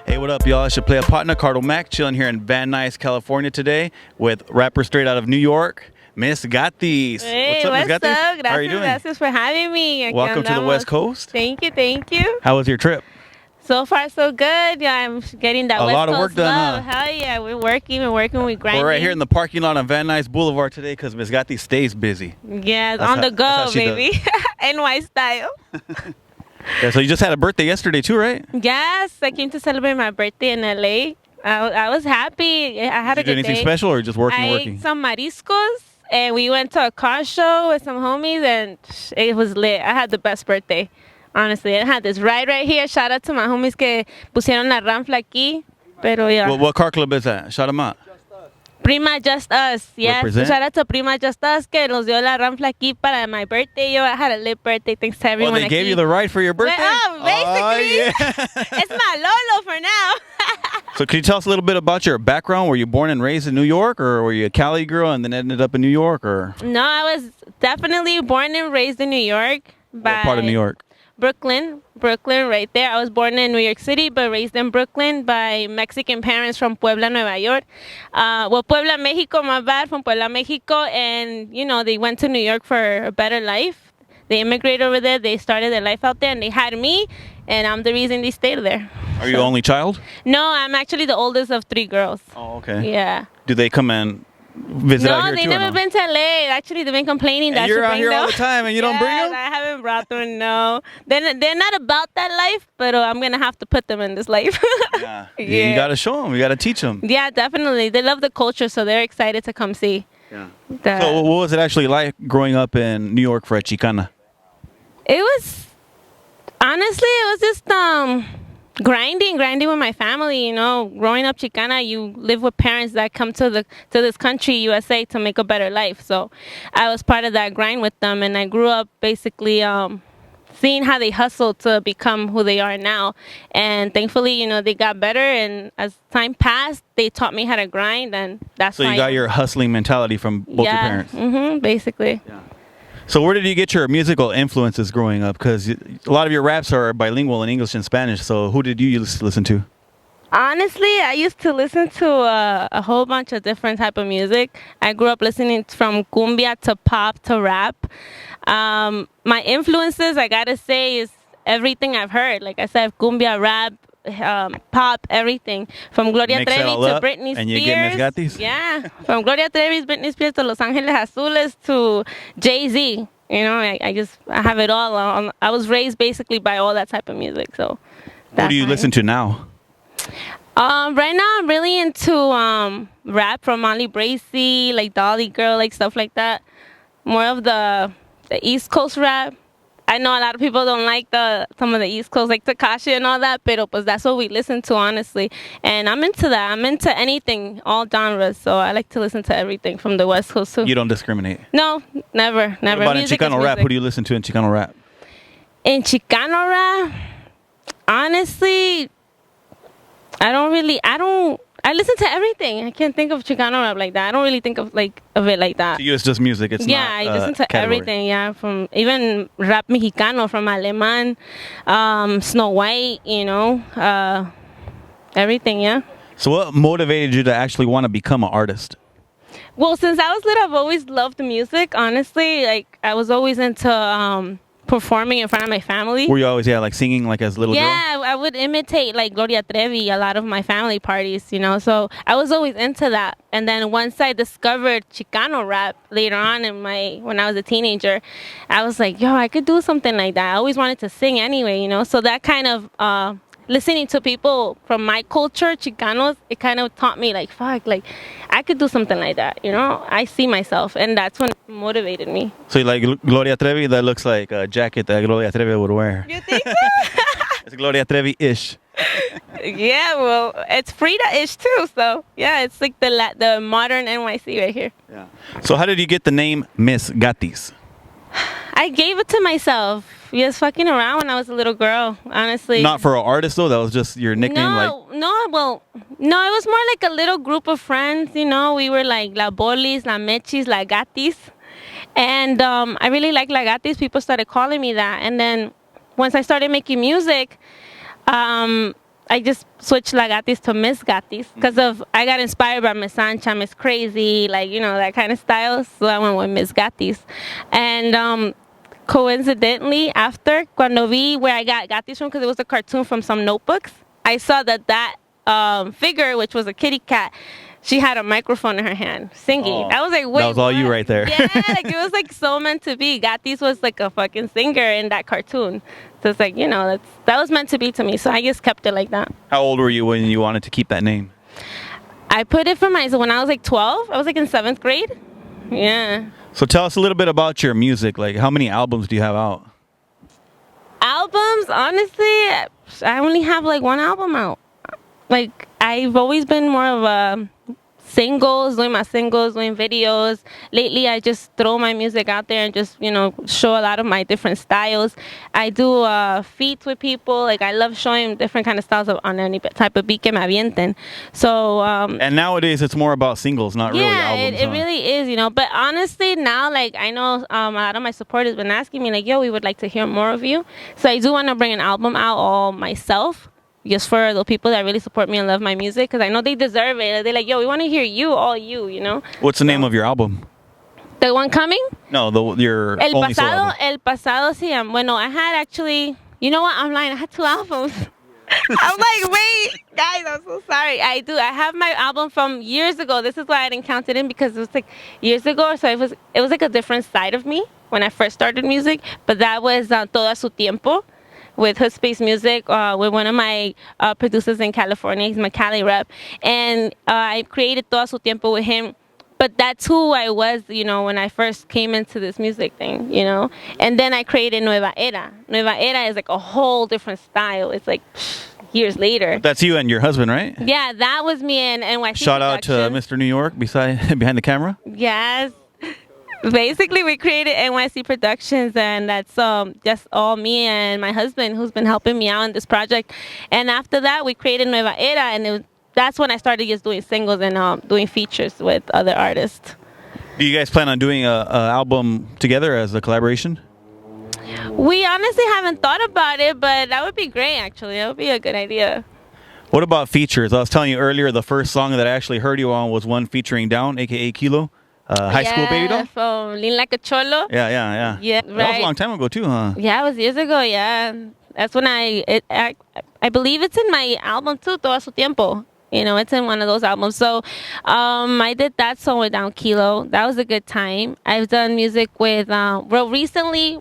Hey, what up, y'all? I should play a partner, Cardo Mac, chilling here in Van Nuys, California today with rapper straight out of New York, Miss Gatiz. Hey, what's what's up, Miss Gatiz? up? How are you doing? Gracias for having me. Aquí Welcome to the andamos. West Coast. Thank you, thank you. How was your trip? So far, so good. Yeah, I'm getting that A West lot of Coast work done, love. huh? Hell yeah, we're working, we're grinding. We're right here in the parking lot on Van Nuys Boulevard today because Miss Gatiz stays busy. Yeah, That's on how- the that's how go, she baby. NY style. Yeah, so you just had a birthday yesterday too, right? Yes, I came to celebrate my birthday in LA. I was happy. I had Did a you do good anything day. special or just working? I ate some mariscos and we went to a car show with some homies and it was lit. I had the best birthday, honestly. I had this ride right here. Shout out to my homies que pusieron la ranfla aquí. Pero yeah. What car club is that? Shout them out. Prima Just Us, yes. Represent. Shout out to Prima Just Us que nos dio la ranfla aquí para my birthday. I had a lit birthday. Thanks to everyone. Oh, they gave aquí. you the ride for your birthday? Oh, basically. It's my Lolo for now. So can you tell us a little bit about your background? Were you born and raised in New York, or were you a Cali girl and then ended up in New York, or No, I was definitely born and raised in New York. what part of New York? Brooklyn, right there. I was born in New York City, but raised in Brooklyn by Mexican parents from Puebla, Nueva York. Puebla, Mexico, my bad, from Puebla, Mexico. And, they went to New York for a better life. They immigrated over there. They started their life out there, and they had me, and I'm the reason they stayed there. Are you the only child? No, I'm actually the oldest of 3 girls. Oh, okay. Yeah. Do they come and visit out No, here they too? or never no? been to LA. Actually, they've been complaining that And I you're should out bring here them. all the time and you don't bring them? I haven't brought them, no. They're not about that life, but I'm going to have to put them in this life. Yeah. You got to show them. You got to teach them. Yeah, definitely. They love the culture, so they're excited to come see. Yeah. The- So what was it actually like growing up in New York for a Chicana? It was, honestly, it was just grinding with my family. Growing up Chicana, you live with parents that come to this country, USA, to make a better life. So I was part of that grind with them, and I grew up basically seeing how they hustled to become who they are now. And thankfully, they got better, and as time passed, they taught me how to grind, and that's So why you got your hustling mentality from both your parents. Basically. Yeah. So where did you get your musical influences growing up? Because a lot of your raps are bilingual in English and Spanish. So who did you used to listen to? Honestly, I used to listen to a whole bunch of different type of music. I grew up listening from cumbia to pop to rap. My influences, I gotta say, is everything I've heard. Like I said, cumbia, rap, pop, everything. From Gloria Mix it Trevi all to up, Britney Spears. and you get Miss Gatiz? Yeah, from Gloria Trevi, Britney Spears to Los Ángeles Azules to Jay-Z. I have it all. I was raised basically by all that type of music. So Who do you listen to now? Right now I'm really into rap from Molly Bracy, like Dolly Girl, like stuff like that. More of the East Coast rap. I know a lot of people don't like some of the East Coast, like Tekashi and all that, pero pues that's what we listen to, honestly. And I'm into that. I'm into anything, all genres. So I like to listen to everything from the West Coast too. You don't discriminate. No, never. What about Music in is Chicano rap? music. Who do you listen to in Chicano rap? In Chicano rap, honestly, I listen to everything. I can't think of Chicano rap like that. I don't really think of it like that. To you, it's just music. It's Yeah, not I listen to category. everything. Yeah, from even rap Mexicano, from Alemán, Snow White. Everything. Yeah. So what motivated you to actually want to become an artist? Well, since I was little, I've always loved music. Honestly, like I was always into performing in front of my family. Were you always like singing like as a little girl? Yeah, I would imitate like Gloria Trevi a lot of my family parties, so I was always into that. And then once I discovered Chicano rap later on when I was a teenager, I was like, yo, I could do something like that. I always wanted to sing anyway, so that kind of listening to people from my culture, Chicanos, it kind of taught me like, fuck, like I could do something like that, I see myself, and that's when it motivated me. So you like Gloria Trevi? That looks like a jacket that Gloria Trevi would wear. You think so? It's Gloria Trevi-ish. Yeah, well, it's Frida-ish too, so yeah, it's like the modern NYC right here. Yeah. So how did you get the name Miss Gatiz? I gave it to myself. Just fucking around when I was a little girl, honestly. Not for an artist though. That was just your nickname. No, it was more like a little group of friends. We were like La Bolis, La Mechis, La Gatis, and I really like La Gatis. People started calling me that, and then once I started making music, I just switched La Gatiz to Miss Gatiz because of I got inspired by Miss Sancha, Miss Crazy, like that kind of style. So I went with Miss Gatiz, and coincidentally, after cuando vi where I got Gatiz from, because it was a cartoon from some notebooks, I saw that figure, which was a kitty cat, she had a microphone in her hand singing. Oh, I was like, wait, that was all what? you right there. Yeah, like it was like so meant to be. Gatiz was like a fucking singer in that cartoon. So it's like, that was meant to be to me. So I just kept it like that. How old were you when you wanted to keep that name? I put it for so when I was like 12, I was like in 7th grade. Yeah. So tell us a little bit about your music. Like, how many albums do you have out? Albums, honestly, I only have like one album out. Like, I've always been more of a doing my singles, doing videos. Lately, I just throw my music out there and just, show a lot of my different styles. I do feats with people. Like, I love showing different kind of styles on any type of beat que me avienten. So, and nowadays, it's more about singles, not really albums. Yeah, it really is, But honestly, now, like, I know a lot of my supporters been asking me, like, yo, we would like to hear more of you. So I do want to bring an album out all myself. Just for the people that really support me and love my music, because I know they deserve it. They're like, yo, we want to hear you, all you. What's the name of your album? The one coming? No, your only solo album. El pasado, sí. Bueno, I had actually, you know what? I'm lying. I had 2 albums. I'm like, wait, guys, I'm so sorry. I do. I have my album from years ago. This is why I didn't count it in, because it was like years ago. So it was like a different side of me when I first started music. But that was Todo a Su Tiempo, with Hood Space Music, with one of my producers in California. He's my Cali rep. And I created Todo Su Tiempo with him. But that's who I was, when I first came into this music thing, And then I created Nueva Era. Nueva Era is like a whole different style. It's like years later. That's you and your husband, right? Yeah, that was me and NYC Shout out to Mr. New York behind the camera. Yes. Basically, we created NYC Productions, and that's just all me and my husband, who's been helping me out in this project. And after that, we created Nueva Era, and that's when I started just doing singles and doing features with other artists. Do you guys plan on doing a album together as a collaboration? We honestly haven't thought about it, but that would be great, actually. That would be a good idea. What about features? I was telling you earlier, the first song that I actually heard you on was one featuring Down, a.k.a. Kilo. High School Baby Doll? From Lean Like a Cholo. Yeah. Yeah, right. That was a long time ago too, huh? Yeah, it was years ago, yeah. That's when I believe it's in my album too, Todo Su Tiempo. It's in one of those albums. So I did that song with Down Kilo. That was a good time. I've done music with, recently,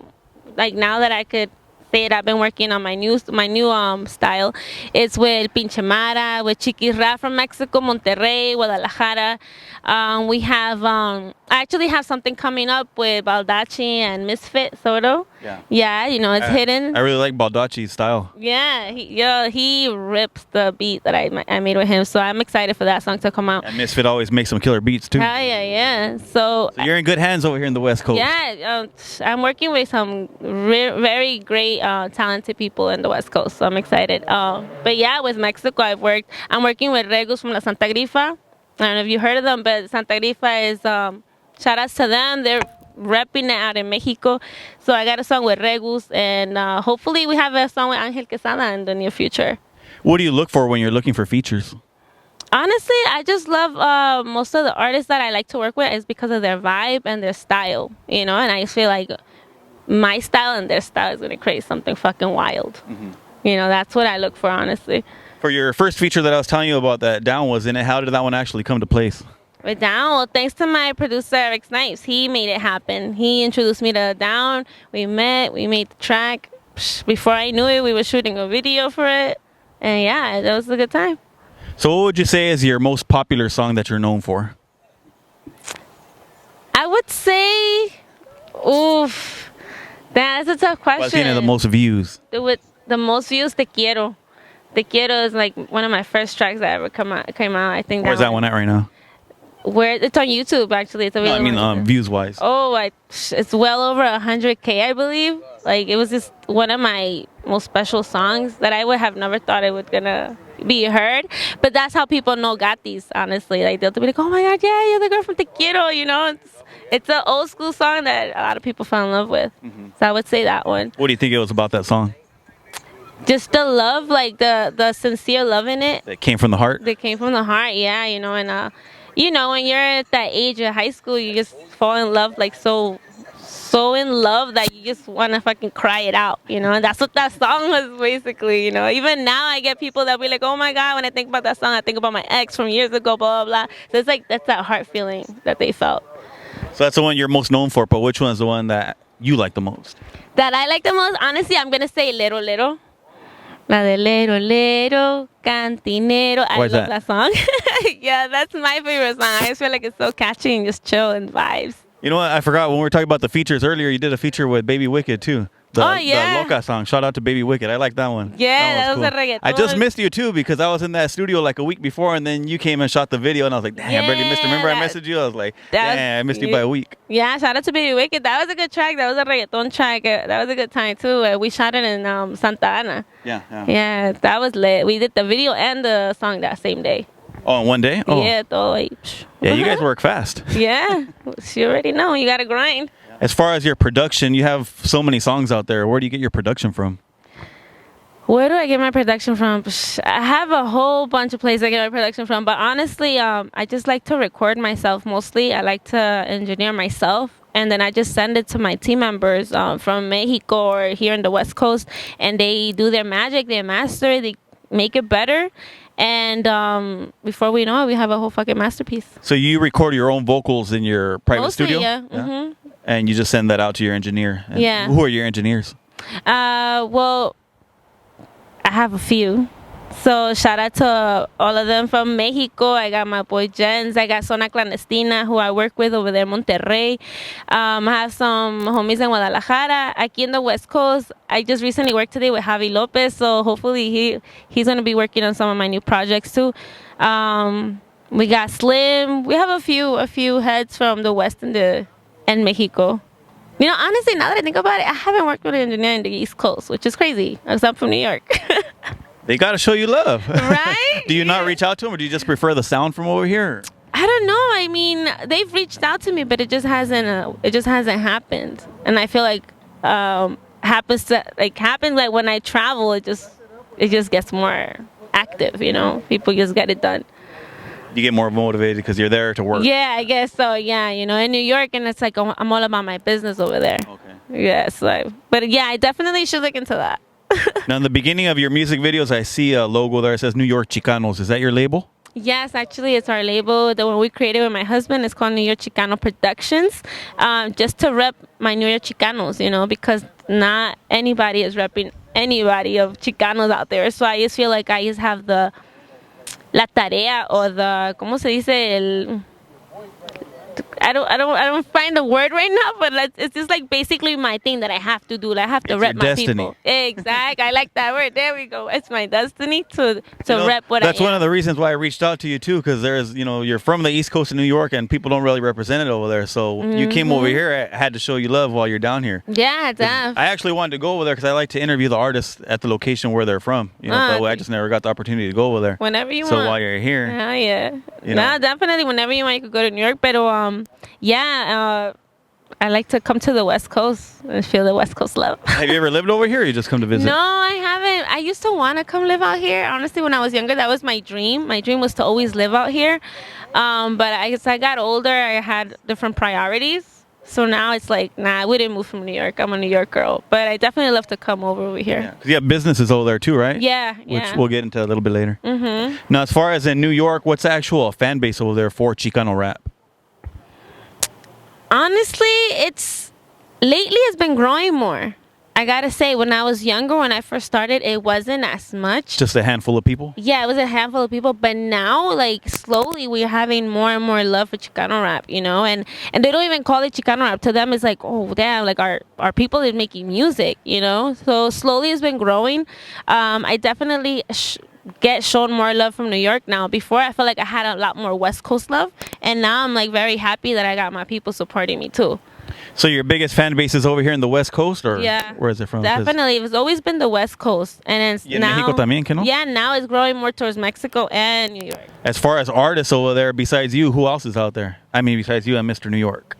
like now that I could say it, I've been working on my new style. It's with Pinche Mara, with Chiquis Rap from Mexico, Monterrey, Guadalajara. We have, I actually have something coming up with Baldacci and Misfit Soto. Yeah, it's hidden. I really like Baldacci's style. Yeah, he rips the beat that I made with him, so I'm excited for that song to come out. And Misfit always makes some killer beats too. Yeah. So you're in good hands over here in the West Coast. Yeah, I'm working with some very great, talented people in the West Coast, so I'm excited. But yeah, with Mexico, I'm working with Regus from La Santa Grifa. I don't know if you heard of them, but Santa Grifa is, shout outs to them. They're repping it out in Mexico. So I got a song with Regus, and hopefully we have a song with Angel Quesada in the near future. What do you look for when you're looking for features? Honestly, I just love most of the artists that I like to work with is because of their vibe and their style, and I just feel like my style and their style is going to create something fucking wild. Mm-hmm. That's what I look for, honestly. For your first feature that I was telling you about that Down was in it, how did that one actually come to place? With Down, well, thanks to my producer, Eric Snipes. He made it happen. He introduced me to Down. We met. We made the track. Before I knew it, we were shooting a video for it. And yeah, that was a good time. So what would you say is your most popular song that you're known for? I would say, that's a tough question. What's the most views? With the most views, Te Quiero. Te Quiero is like one of my first tracks that ever came out. I think. Where's that one at right now? Where it's on YouTube, actually. It's available. Views wise. Oh, it's well over 100K, I believe. Like, it was just one of my most special songs that I would have never thought it was gonna be heard. But that's how people know Gatiz, honestly. Like, they'll be like, oh my God, yeah, you're the girl from Te Quiero, It's an old school song that a lot of people fell in love with. Mm-hmm. So I would say that one. What do you think it was about that song? just the love, like the sincere love in it. That came from the heart. They came from the heart, yeah, you know, and you know, when you're at that age of high school, you just fall in love, like so in love that you just want to fucking cry it out, you know, and that's what that song was basically, you know. Even now I get people that be like, oh my God, when I think about that song, I think about my ex from years ago, blah, blah, blah. So it's like, that's that heart feeling that they felt. So that's the one you're most known for, but which one's the one that you like the most? That I like the most, honestly, I'm going to say Little Little. La de Lero Lero, Cantinero. I love that song. Yeah, that's my favorite song. I just feel like it's so catchy and just chill and vibes. You know what? I forgot when we were talking about the features earlier, you did a feature with Baby Wicked too. The Loca song. Shout out to Baby Wicked. I like that one. Yeah, that was cool. a reggaeton. I just missed you too because I was in that studio like a week before and then you came and shot the video and I was like, damn, I barely missed it. Remember I messaged you? I was like, damn, I missed you by a week. Yeah, shout out to Baby Wicked. That was a good track. That was a reggaeton track. That was a good time too. We shot it in Santa Ana. Yeah, that was lit. We did the video and the song that same day. Oh, in one day? Oh. Yeah, yeah, you guys work fast. Yeah, you already know. You got to grind. As far as your production, you have so many songs out there. Where do you get your production from? Where do I get my production from? I have a whole bunch of places I get my production from, but honestly, I just like to record myself mostly. I like to engineer myself, and then I just send it to my team members from Mexico or here in the West Coast, and they do their magic, they master it, they make it better. And before we know it, we have a whole fucking masterpiece. So you record your own vocals in your private studio? Yeah. Mm-hmm. And you just send that out to your engineer? And yeah. Who are your engineers? Well, I have a few. So shout out to all of them from Mexico. I got my boy Jens. I got Zona Clandestina, who I work with over there in Monterrey. I have some homies in Guadalajara. Aquí in the West Coast, I just recently worked today with Javi Lopez. So hopefully he's going to be working on some of my new projects too. We got Slim. We have a few heads from the West and Mexico. You know, honestly, now that I think about it, I haven't worked with an engineer in the East Coast, which is crazy, because I'm from New York. They got to show you love. Right? Do you not reach out to them, or do you just prefer the sound from over here? I don't know. I mean, they've reached out to me, but it just hasn't happened. And I feel like happens like when I travel, it just gets more active, you know? People just get it done. You get more motivated because you're there to work. Yeah, I guess so. Yeah, you know, in New York, and it's like I'm all about my business over there. Okay. Yeah, so, but yeah, I definitely should look into that. Now, in the beginning of your music videos, I see a logo there that says New York Chicanos. Is that your label? Yes, actually, it's our label. The one we created with my husband is called New York Chicano Productions, just to rep my New York Chicanos, you know, because not anybody is repping anybody of Chicanos out there. So I just feel like I just have la tarea or the, ¿cómo se dice? I don't find the word right now, but it's just like basically my thing that I have to do. I have to rep my destiny. People. Exactly. I like that word. There we go. It's my destiny to rep what I am. That's one of the reasons why I reached out to you too, because there's, you know, you're from the East Coast of New York and people don't really represent it over there. So you came over here, I had to show you love while you're down here. Yeah, damn. I actually wanted to go over there because I like to interview the artists at the location where they're from. You know, that way I just never got the opportunity to go over there. Whenever you want. So while you're here. Oh, yeah. No, definitely whenever you want, you could go to New York. But yeah, I like to come to the West Coast and feel the West Coast love. Have you ever lived over here or you just come to visit? No, I haven't. I used to want to come live out here. Honestly, when I was younger, that was my dream. My dream was to always live out here. But as I got older, I had different priorities. So now it's like, nah, we didn't move from New York. I'm a New York girl. But I definitely love to come over here. Yeah, 'cause you have businesses over there too, right? Yeah, Which we'll get into a little bit later. Mm-hmm. Now, as far as in New York, what's the actual fan base over there for Chicano rap? Honestly, lately it's been growing more. I gotta say, when I was younger, when I first started, it wasn't as much. Just a handful of people? Yeah, it was a handful of people. But now, like, slowly, we're having more and more love for Chicano rap, you know? And they don't even call it Chicano rap. To them, it's like, oh, damn, like, our people is making music, you know? So slowly it's been growing. I definitely get shown more love from New York now. Before, I felt like I had a lot more West Coast love. And now I'm, like, very happy that I got my people supporting me, too. So your biggest fan base is over here in the West Coast, or where is it from? Definitely, it's always been the West Coast, and it's now. Mexico también, ¿que no? Yeah, now it's growing more towards Mexico and New York. As far as artists over there, besides you, who else is out there? I mean, besides you and Mr. New York.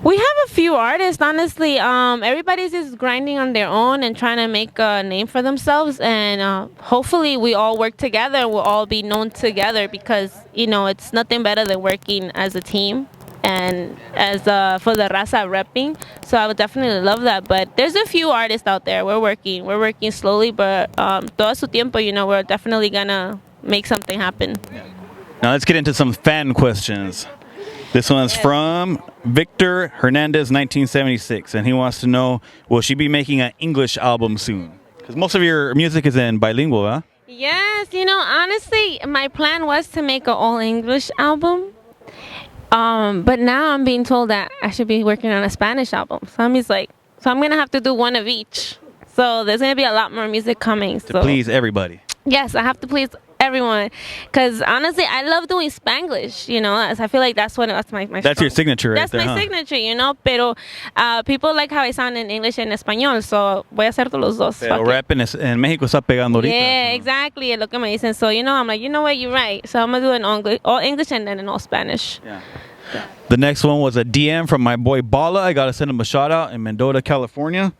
We have a few artists, honestly. Everybody's just grinding on their own and trying to make a name for themselves. And hopefully we all work together. We'll all be known together because, it's nothing better than working as a team and as for the raza repping. So I would definitely love that. But there's a few artists out there. We're working slowly, but todo su tiempo, we're definitely going to make something happen. Now let's get into some fan questions. This one's from Victor Hernandez, 1976, and he wants to know, will she be making an English album soon? Because most of your music is in bilingual, huh? Yes, honestly, my plan was to make an all-English album. But now I'm being told that I should be working on a Spanish album. So I'm going to have to do one of each. So there's going to be a lot more music coming. To please everybody. Yes, I have to please everyone, because honestly I love doing Spanglish, I feel like that's my that's your signature right that's there, my signature, pero people like how I sound in English and Español, so voy a hacer los dos. Pero rap en México está pegando ahorita. Yeah, exactly, es lo que me dicen. So I'm like, what, you're right, so I'm gonna do an all English and then an all Spanish. Yeah. The next one was a DM from my boy Bala. I gotta send him a shout out in Mendota, California.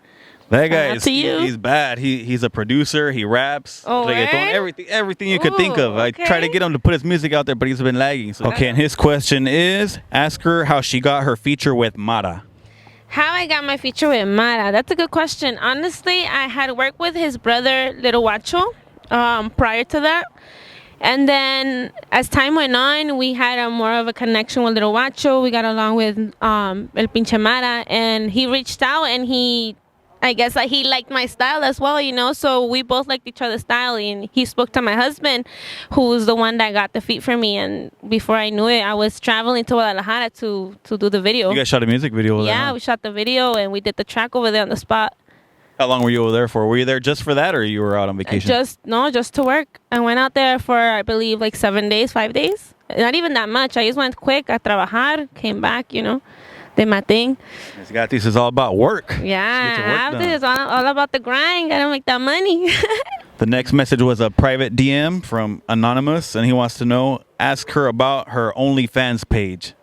That guy he's bad. He's a producer. He raps. Everything you could think of. I try to get him to put his music out there, but he's been lagging. So. Okay, and his question is, ask her how she got her feature with Mara. How I got my feature with Mara? That's a good question. Honestly, I had worked with his brother, Little Guacho, prior to that. And then as time went on, we had more of a connection with Little Guacho. We got along with El Pinche Mara, and he reached out and I guess he liked my style as well, so we both liked each other's style, and he spoke to my husband, who's the one that got the feat for me, and before I knew it, I was traveling to Guadalajara to do the video. You guys shot a music video over there? Yeah, we shot the video, and we did the track over there on the spot. How long were you over there for? Were you there just for that, or you were out on vacation? Just to work. I went out there for, I believe, 7 days, 5 days. Not even that much. I just went quick, a trabajar, came back, did my thing. Gatiz is all about work. Yeah, it's all about the grind. Gotta make that money. The next message was a private DM from Anonymous, and he wants to know, ask her about her OnlyFans page.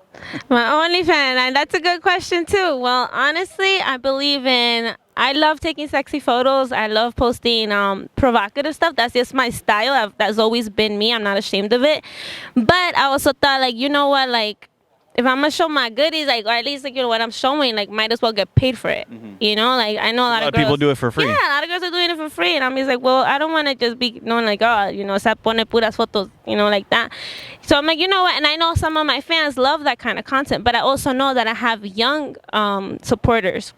My OnlyFans, and that's a good question too. Well, honestly, I love taking sexy photos. I love posting provocative stuff. That's just my style. That's always been me. I'm not ashamed of it. But I also thought, you know what, if I'm gonna show my goodies, or at least what I'm showing, might as well get paid for it. I know a lot of girls, people do it for free. Yeah, a lot of girls are doing it for free, and I'm just well, I don't want to just be known se pone puras fotos, like that. So I'm like, you know what? And I know some of my fans love that kind of content, but I also know that I have young supporters.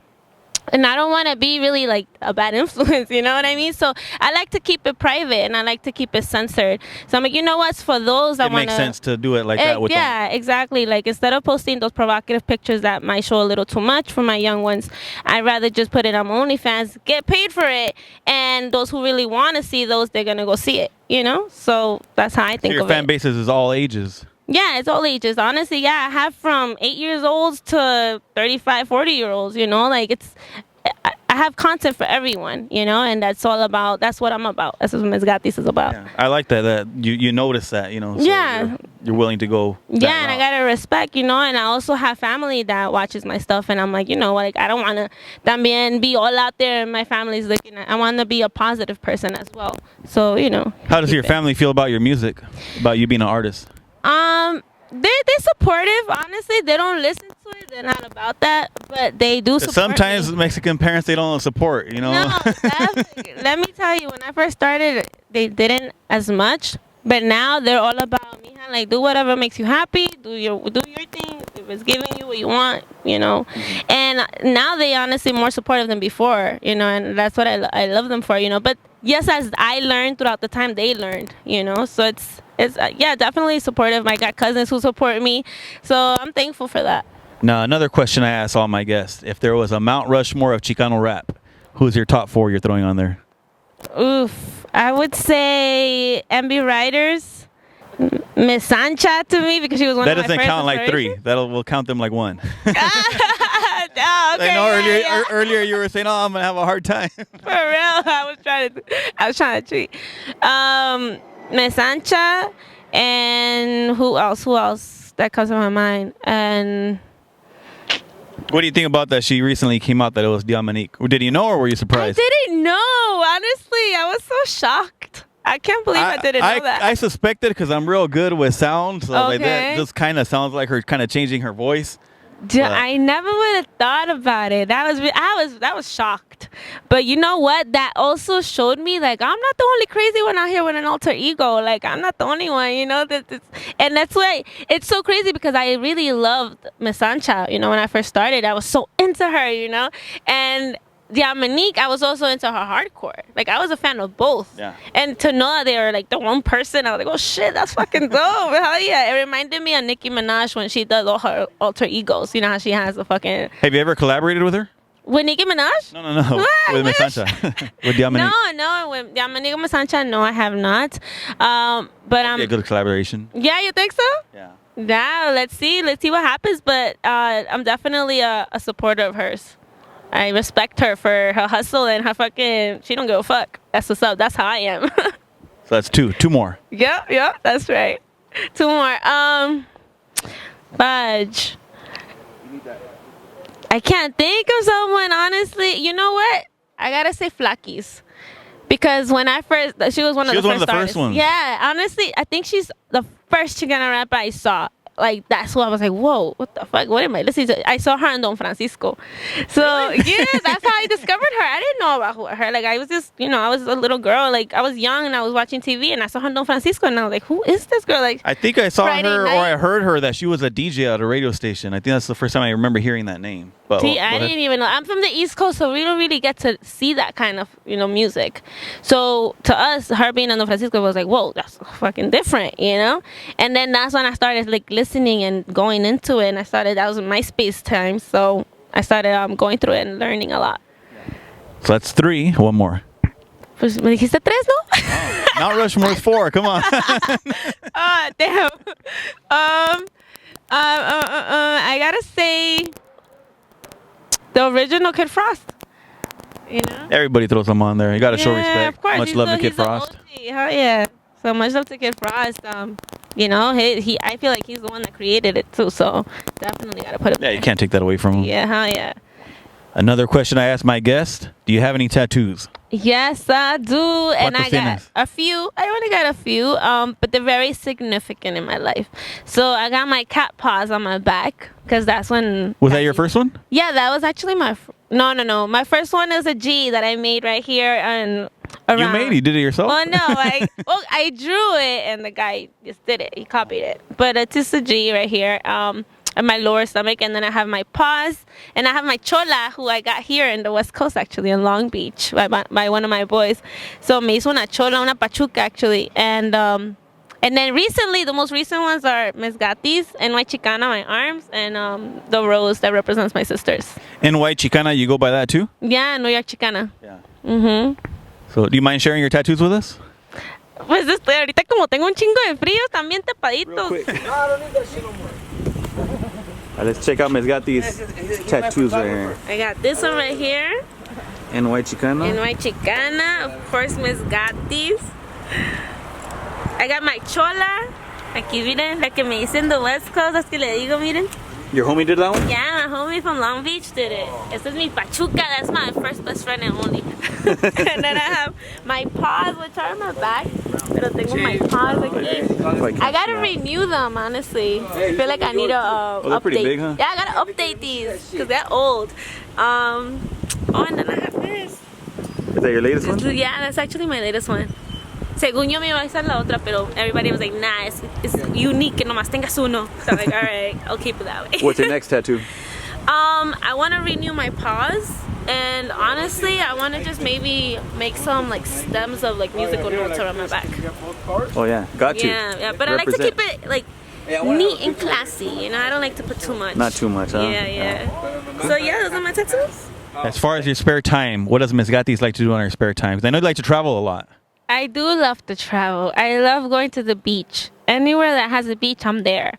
And I don't want to be really a bad influence, you know what I mean? So I like to keep it private, and I like to keep it censored. So I'm like, what's for those that want to... It makes sense to do it like that with them. Yeah, exactly. Instead of posting those provocative pictures that might show a little too much for my young ones, I'd rather just put it on OnlyFans, get paid for it, and those who really want to see those, they're going to go see it, So that's how I think of it. Your fan base is all ages. Yeah, it's all ages. Honestly, yeah, I have from 8-year-olds to 35, 40-year-olds, I have content for everyone, and that's what I'm about. That's what Ms. Gatiz is about. Yeah, I like that you notice that, so yeah. You're willing to go that Yeah, and route. I got to respect, and I also have family that watches my stuff, and I'm like, I don't want to también be all out there, and my family's looking at, I want to be a positive person as well. So, How does your family feel about your music, about you being an artist? They're supportive. Honestly, they don't listen to it. They're not about that, but they do support. Sometimes me. Mexican parents, they don't support. No, let me tell you, when I first started, they didn't as much, but now they're all about me. Do whatever makes you happy. Do your thing. If it's giving you what you want, And now they honestly more supportive than before, and that's what I love them for, But yes, as I learned throughout the time, they learned, So it's definitely supportive. I got cousins who support me, so I'm thankful for that. Now, another question I ask all my guests: if there was a Mount Rushmore of Chicano rap, who's your top 4 you're throwing on there? Oof, I would say MB Riders. Miss Sancha to me because she was one of my first. That doesn't count like 3. We'll count them like 1. Okay, I know earlier you were saying, I'm gonna have a hard time. For real, I was trying to cheat. Miss Sancha, and who else? That comes to my mind. And What do you think about that? She recently came out that it was Dominique. Did you know, or were you surprised? I didn't know. Honestly, I was so shocked. I can't believe I didn't know that. I suspected because I'm real good with sound, so like that just kind of sounds like her kind of changing her voice. I never would have thought about it. That was shocked. But you know what? That also showed me like I'm not the only crazy one out here with an alter ego. Like I'm not the only one, you know. And that's why it's so crazy because I really loved Miss Sancha. You know, when I first started, I was so into her. You know, and Dominique, I was also into her hardcore. Like I was a fan of both. Yeah. And to know that they were like the one person, I was like, oh shit, that's fucking dope. Hell yeah. It reminded me of Nicki Minaj when she does all her alter egos. You know how she has the fucking. Have you ever collaborated with her? With Nicki Minaj? No. With Miss Sancha. With Dominique. No. With Dominique and Miss Sancha, no, I have not. But a good collaboration. Yeah, you think so? Yeah. Yeah. Let's see what happens. But I'm definitely a supporter of hers. I respect her for her hustle and her fucking. She don't give a fuck. That's what's up. That's how I am. So that's two more. Yep. That's right. 2 more. Fudge. I can't think of someone, honestly. You know what? I gotta say Flackies. Because when I first, she was one of the first ones. Yeah, honestly, I think she's the first Chicano rapper I saw. Like, that's what I was like, whoa, what the fuck? What am I listening to? I saw her in Don Francisco. So, yeah, that's how I discovered her. I didn't know about her. Like, I was just, I was a little girl. Like, I was young and I was watching TV and I saw her in Don Francisco and I was like, who is this girl? Like, I think I saw her or I heard her that she was a DJ at a radio station. I think that's the first time I remember hearing that name. But, I didn't even know. I'm from the East Coast, so we don't really get to see that kind of, music. So to us, her being in Don Francisco was like, whoa, that's fucking different, And then that's when I started like listening and going into it. And that was MySpace time. So I started going through it and learning a lot. So that's 3. One more. Pues me dijiste 3, ¿no? Oh, Mount Rushmore's 4. Come on. Damn. I gotta say the original Kid Frost. Everybody throws them on there. You gotta show respect. Of course. Much love to Kid Frost. Hell yeah. So much love to Kid Frost. He I feel like he's the one that created it too. So definitely gotta put it. Yeah, you can't take that away from him. Yeah, hell yeah. Another question I asked my guest: do you have any tattoos? Yes, I do, and I got a few. I only got a few, but they're very significant in my life. So I got my cat paws on my back because that's when. Was that your first one? Yeah, that was actually my. No. My first one is a G that I made right here and around. You did it yourself? Well, no, I drew it and the guy just did it. He copied it, but it's just a G right here. In my lower stomach, and then I have my paws, and I have my chola, who I got here in the West Coast, actually, in Long Beach, by one of my boys. So me hizo una chola, una pachuca, actually, and then recently, the most recent ones are Miss Gatiz and White Chicana, my arms, and the rose that represents my sisters. And White Chicana, you go by that too? Yeah, New York Chicana. Yeah. So, do you mind sharing your tattoos with us? Pues ahorita como tengo un chingo de frío, también tapaditos. Let's check out Miss Gati's tattoos right here. I got this one right here. And White Chicana. And White Chicana. Of course, Miss Gati's. I got my chola. Aquí miren, la que me hice in the West Coast. Las que le digo, miren. Your homie did that one? Yeah, my homie from Long Beach did it. Esta es mi pachuca. That's my first best friend and only. And then I have my paws, which are on my back. Pero tengo my paws aquí. I gotta renew them, honestly. I feel like I need to update. They're pretty big, huh? Yeah, I gotta update these because they're old. And then I have this. Is that your latest one? Yeah, that's actually my latest one. Según yo me iba a hacer la otra, pero everybody was like, nah, it's unique, que nomás tengas uno. So I'm like, all right, I'll keep it that way. What's your next tattoo? I want to renew my paws, and honestly, I want to just maybe make some like stems of like musical notes around my back. Oh yeah, got you. Yeah, but I like to keep it like neat and classy. I don't like to put too much. Not too much, huh? Yeah. So yeah, those are my tattoos. As far as your spare time, what does Miss Gatiz like to do on her spare time? Because I know you like to travel a lot. I do love to travel. I love going to the beach. Anywhere that has a beach, I'm there.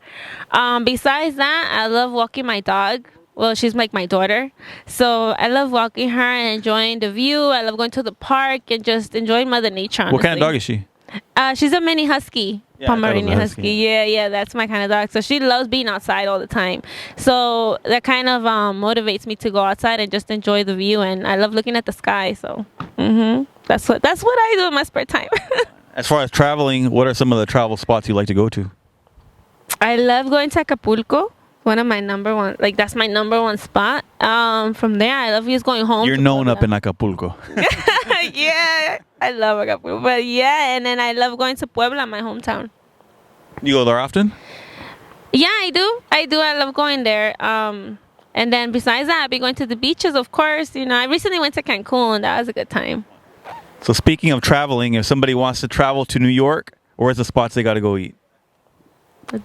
Besides that, I love walking my dog. Well, she's like my daughter. So I love walking her and enjoying the view. I love going to the park and just enjoying Mother Nature, honestly. What kind of dog is she? She's a mini husky. Yeah, Pomeranian Husky. Yeah, that's my kind of dog. So she loves being outside all the time. So that kind of motivates me to go outside and just enjoy the view. And I love looking at the sky. So that's what I do in my spare time. As far as traveling, what are some of the travel spots you like to go to? I love going to Acapulco. One of my number one, like that's my number one spot. From there, I love just going home. You're known up in Acapulco. Yeah, I love Acapulco. But yeah, and then I love going to Puebla, my hometown. You go there often? Yeah, I do. I love going there. And then besides that, I'll be going to the beaches, of course. You know, I recently went to Cancun. That was a good time. So speaking of traveling, if somebody wants to travel to New York, where's the spots they got to go eat?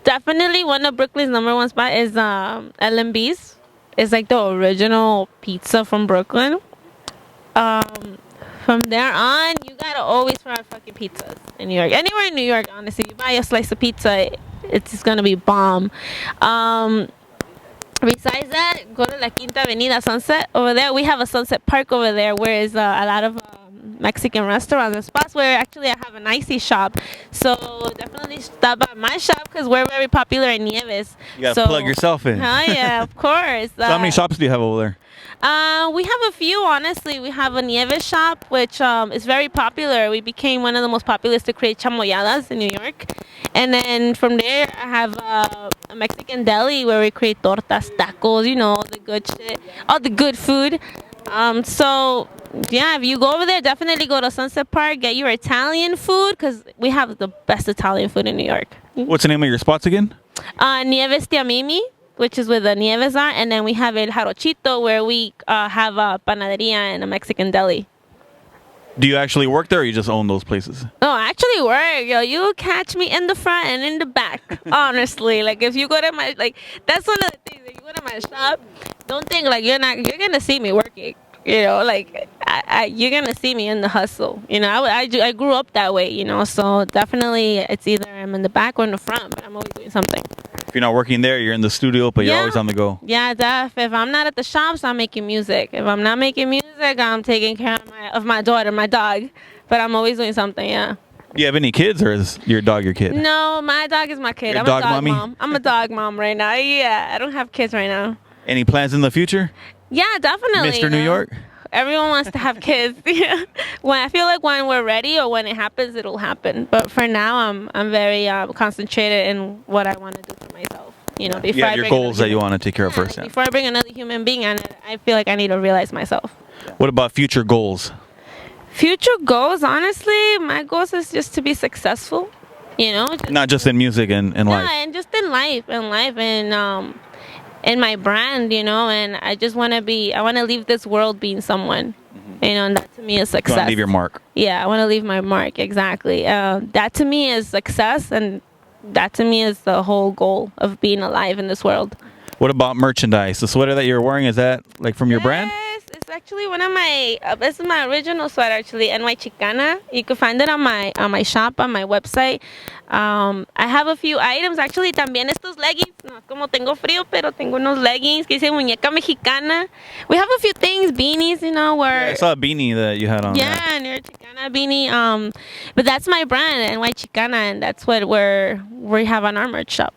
Definitely one of Brooklyn's number one spot is LMB's. It's like the original pizza from Brooklyn. From there on, you gotta always try fucking pizzas in New York. Anywhere in New York, honestly, you buy a slice of pizza, it's just gonna be bomb. Besides that, go to La Quinta Avenida, Sunset. Over there, we have a Sunset Park over there, where is a lot of Mexican restaurants and spots where actually I have an icy shop. So definitely stop by my shop because we're very popular in Nieves. You gotta plug yourself in. Oh yeah, of course. So how many shops do you have over there? We have a few, honestly. We have a Nieves shop, which is very popular. We became one of the most popular to create chamoyadas in New York. And then from there, I have a Mexican deli where we create tortas, tacos, you know, all the good shit, all the good food. So yeah, if you go over there, definitely go to Sunset Park, get your Italian food, because we have the best Italian food in New York. What's the name of your spots again? Nieves Tia Mimi, which is where the Nieves are, and then we have El Jarochito, where we have a panaderia and a Mexican deli. Do you actually work there, or you just own those places? No, I actually work. Yo, you catch me in the front and in the back. Honestly, like if you go to my, like that's one of the things. If you go to my shop, don't think like you're gonna see me working. You know, like you're gonna see me in the hustle. You know, I grew up that way. You know, so definitely it's either I'm in the back or in the front, but I'm always doing something. If you're not working there, you're in the studio, but you're always on the go. Yeah, if I'm not at the shops, I'm making music. If I'm not making music, I'm taking care of my daughter, my dog. But I'm always doing something, yeah. Do you have any kids, or is your dog your kid? No, my dog is my kid. You're I'm dog a dog mommy? mom. I'm a dog mom right now. Yeah, I don't have kids right now. Any plans in the future? Yeah, definitely. Mr. New York? Everyone wants to have kids. When I feel like when we're ready or when it happens, it'll happen. But for now, I'm very concentrated in what I want to do for myself. You know, before you have your goals that you want to take care of first. Yeah. Before I bring another human being in, I feel like I need to realize myself. What about future goals? Future goals, honestly, my goals is just to be successful. You know, not just in music and life. Yeah, and just in life, and in my brand, you know. And I just want to leave this world being someone. You know, and that to me is success. You want to leave your mark. Yeah, I want to leave my mark, exactly. That to me is success, and that to me is the whole goal of being alive in this world. What about merchandise? The sweater that you're wearing, is that like from your brand? Yes, it's actually one of my, this is my original sweater actually, NY Chicana. You can find it on my shop, on my website. I have a few items, actually, también estos leggings. No, como tengo frío, pero tengo unos leggings que dice muñeca mexicana. We have a few things, beanies, you know, where... Yeah, I saw a beanie that you had on. Yeah, NY Chicana beanie. But that's my brand, NY Chicana, and that's what we have on our merch shop.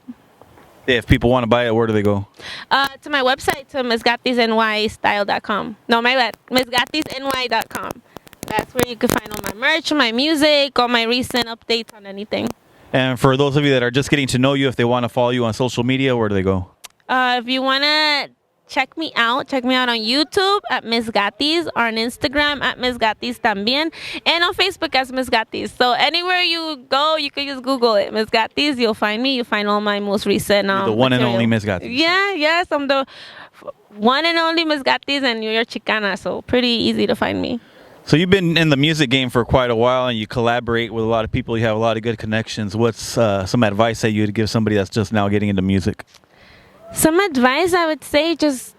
If people want to buy it, where do they go? To my website, to MsGatizNYStyle.com. No, my bad. MsGatizNY.com. That's where you can find all my merch, my music, all my recent updates on anything. And for those of you that are just getting to know you, if they want to follow you on social media, where do they go? If you want to check me out on YouTube at Miss Gatiz, or on Instagram at Miss Gatiz también, and on Facebook as Miss Gatiz. So anywhere you go, you can just Google it, Miss Gatiz. You'll find me. You'll find all my most recent the one and only Miss Gatiz. Yeah, yes, I'm the one and only Miss Gatiz, and you're Chicana, so pretty easy to find me. So you've been in the music game for quite a while, and you collaborate with a lot of people. You have a lot of good connections. What's some advice that you would give somebody that's just now getting into music? Some advice I would say, just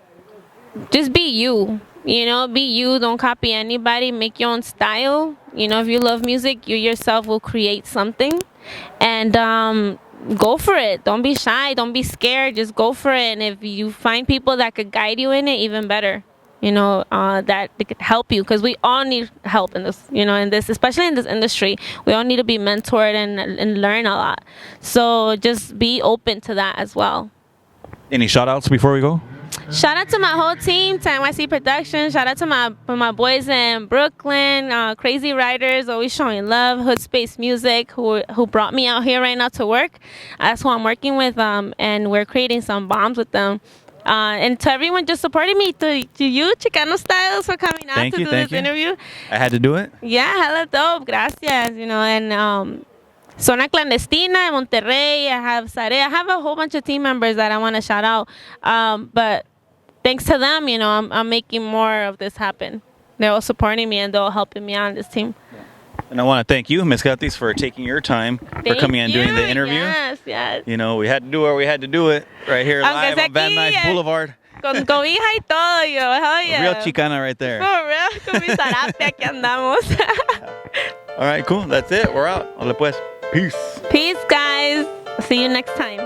be you. You know, be you. Don't copy anybody. Make your own style. You know, if you love music, you yourself will create something. And go for it. Don't be shy. Don't be scared. Just go for it. And if you find people that could guide you in it, even better. that they could help you, because we all need help in this, especially in this industry. We all need to be mentored and learn a lot. So just be open to that as well. Any shout outs before we go? Shout out to my whole team, to NYC Production. Shout out to my boys in Brooklyn, Crazy Riders, always showing love. Hood Space Music, who brought me out here right now to work. That's who I'm working with, and we're creating some bombs with them. And to everyone just supporting me, to you, Chicano Styles, for coming out to do this interview. I had to do it. Yeah, hella dope. Gracias. And Zona Clandestina in Monterrey. I have Sare. I have a whole bunch of team members that I want to shout out. But thanks to them, I'm making more of this happen. They're all supporting me and they're all helping me out on this team. And I want to thank you, Ms. Gatiz, for taking your time for coming and doing the interview. Yes. We had to do it. We had to do it right here live on Van Nuys Boulevard. Con cobija y todo, yo. Hell yeah. Real Chicana right there. For real. Con mi zarape, aquí andamos. All right, cool. That's it. We're out. Ole pues. Peace. Peace, guys. See you next time.